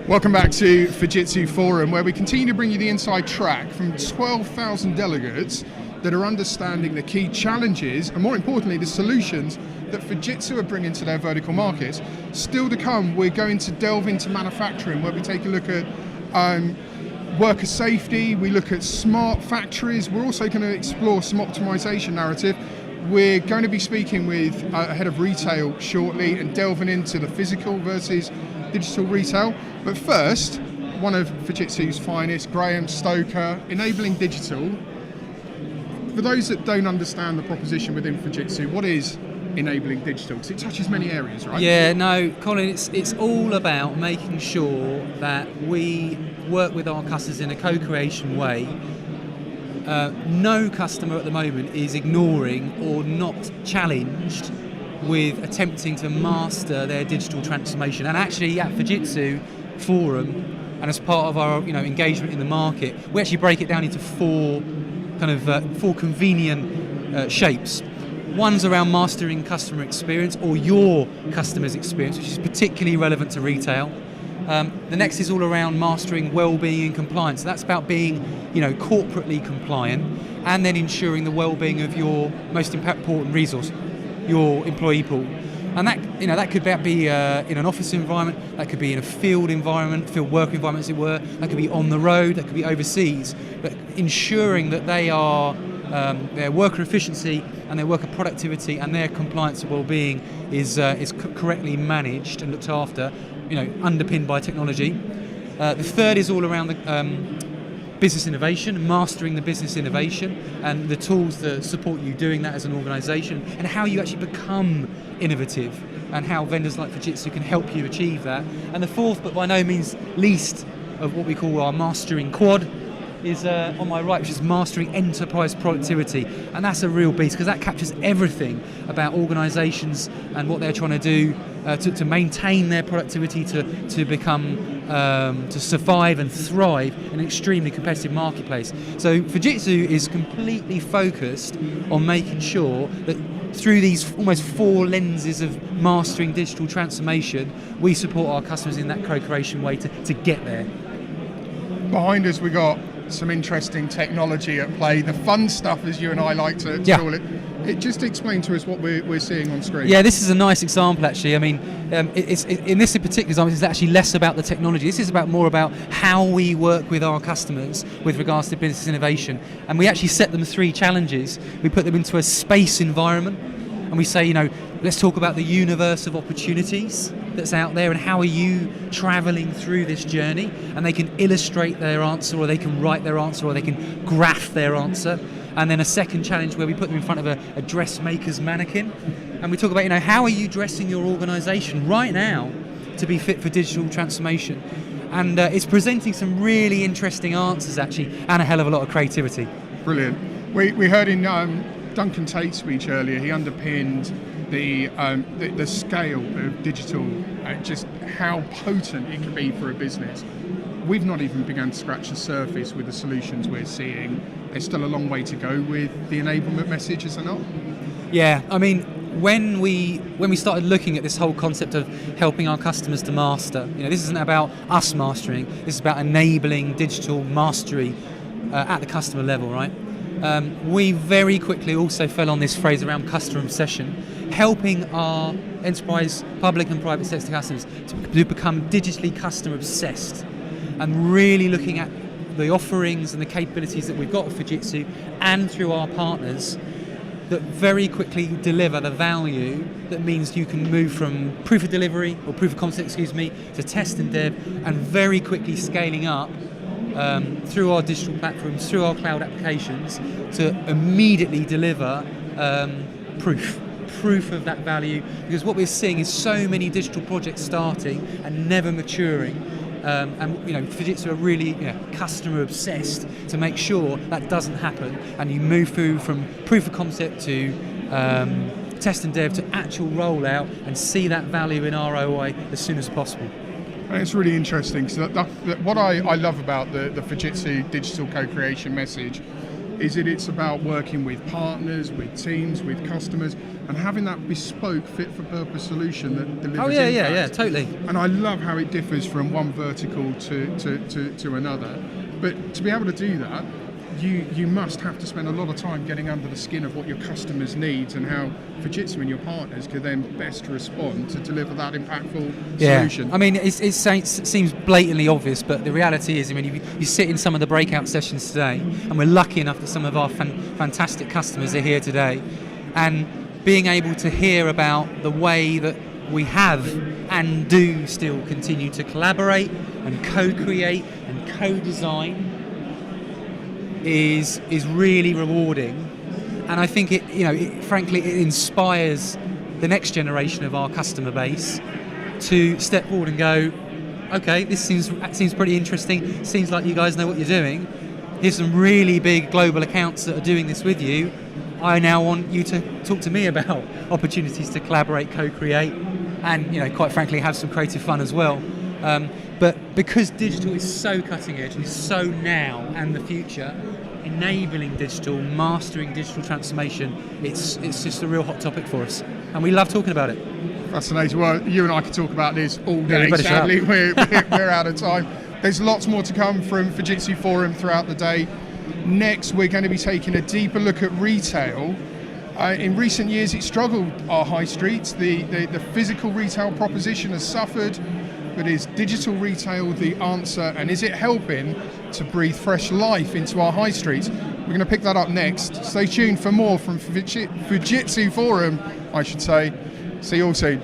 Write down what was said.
Welcome back to Fujitsu Forum, where we continue to bring you the inside track from 12,000 delegates that are understanding the key challenges and, more importantly, the solutions that Fujitsu are bringing to their vertical markets. Still to come, we're going to delve into manufacturing, where we take a look at worker safety, we look at smart factories. We're also going to explore some optimization narrative. We're going to be speaking with a head of retail shortly and delving into the physical versus digital retail. But first, one of Fujitsu's finest, Graeme, Stoker, enabling digital. For those that don't understand the proposition within Fujitsu, what is enabling digital? Because it touches many areas, right? Yeah, no, Colin, it's all about making sure that we work with our customers in a co-creation way. No customer at the moment is ignoring or not challenged with attempting to master their digital transformation. And actually at Fujitsu Forum, and as part of our engagement in the market, we actually break it down into four convenient shapes. One's around mastering customer experience, or your customer's experience, which is particularly relevant to retail. The next is all around mastering well-being and compliance. So that's about being, corporately compliant, and then ensuring the well-being of your most important resource, your employee pool. And that could be in an office environment, that could be in a field environment, field work environment as it were, that could be on the road, that could be overseas, but ensuring that they are their worker efficiency and their worker productivity and their compliance and well-being is correctly managed and looked after, underpinned by technology. The third is all around the business innovation, mastering the business innovation and the tools that support you doing that as an organisation, and how you actually become innovative and how vendors like Fujitsu can help you achieve that. And the fourth, but by no means least, of what we call our mastering quad is on my right, which is mastering enterprise productivity. And that's a real beast, because that captures everything about organisations and what they're trying to do to maintain their productivity, to become to survive and thrive in an extremely competitive marketplace. So Fujitsu is completely focused on making sure that through these almost four lenses of mastering digital transformation, we support our customers in that co-creation way to get there. Behind us we got some interesting technology at play, the fun stuff, as you and I like to call it. Just explain to us what we're seeing on screen. Yeah, this is a nice example actually. I mean, it's in this particular example, it's actually less about the technology. This is more about how we work with our customers with regards to business innovation. And we actually set them three challenges. We put them into a space environment, and we say, let's talk about the universe of opportunities that's out there, and how are you travelling through this journey? And they can illustrate their answer, or they can write their answer, or they can graph their answer. And then a second challenge where we put them in front of a dressmaker's mannequin, and we talk about, how are you dressing your organisation right now to be fit for digital transformation? And it's presenting some really interesting answers actually, and a hell of a lot of creativity. Brilliant. We heard in Duncan Tate's speech earlier, he underpinned the scale of digital, just how potent it can be for a business. We've not even begun to scratch the surface with the solutions we're seeing. There's still a long way to go with the enablement message, is there not? Yeah, I mean, when we started looking at this whole concept of helping our customers to master, this isn't about us mastering, this is about enabling digital mastery at the customer level, right? We very quickly also fell on this phrase around customer obsession, helping our enterprise, public and private sector customers to become digitally customer obsessed, and really looking at the offerings and the capabilities that we've got at Fujitsu and through our partners that very quickly deliver the value that means you can move from proof of delivery, or proof of concept, to test and dev, and very quickly scaling up through our digital platforms, through our cloud applications, to immediately deliver proof of that value. Because what we're seeing is so many digital projects starting and never maturing. And Fujitsu are really customer obsessed to make sure that doesn't happen, and you move through from proof of concept to test and dev to actual rollout, and see that value in ROI as soon as possible. And it's really interesting. So what I love about the Fujitsu digital co-creation message Is it's about working with partners, with teams, with customers, and having that bespoke, fit-for-purpose solution that delivers impact. Yeah, totally. And I love how it differs from one vertical to another. But to be able to do that, you must have to spend a lot of time getting under the skin of what your customers' needs and how Fujitsu and your partners can then best respond to deliver that impactful solution. I mean, it seems blatantly obvious, but the reality is, I mean, you sit in some of the breakout sessions today, and we're lucky enough that some of our fantastic customers are here today, and being able to hear about the way that we have and do still continue to collaborate and co-create and co-design is really rewarding, and I think frankly it inspires the next generation of our customer base to step forward and go, okay, this seems pretty interesting, seems like you guys know what you're doing, here's some really big global accounts that are doing this with you, I now want you to talk to me about opportunities to collaborate, co-create, and quite frankly have some creative fun as well. But because digital is so cutting edge and is so now and the future, enabling digital, mastering digital transformation, it's just a real hot topic for us, and we love talking about it. Fascinating. Well, you and I could talk about this all day. Sadly, we're out of time. There's lots more to come from Fujitsu Forum throughout the day. Next, we're going to be taking a deeper look at retail. In recent years, it struggled our high streets. The physical retail proposition has suffered, but is digital retail the answer? And is it helping to breathe fresh life into our high streets? We're going to pick that up next. Stay tuned for more from Fujitsu Forum, I should say. See you all soon.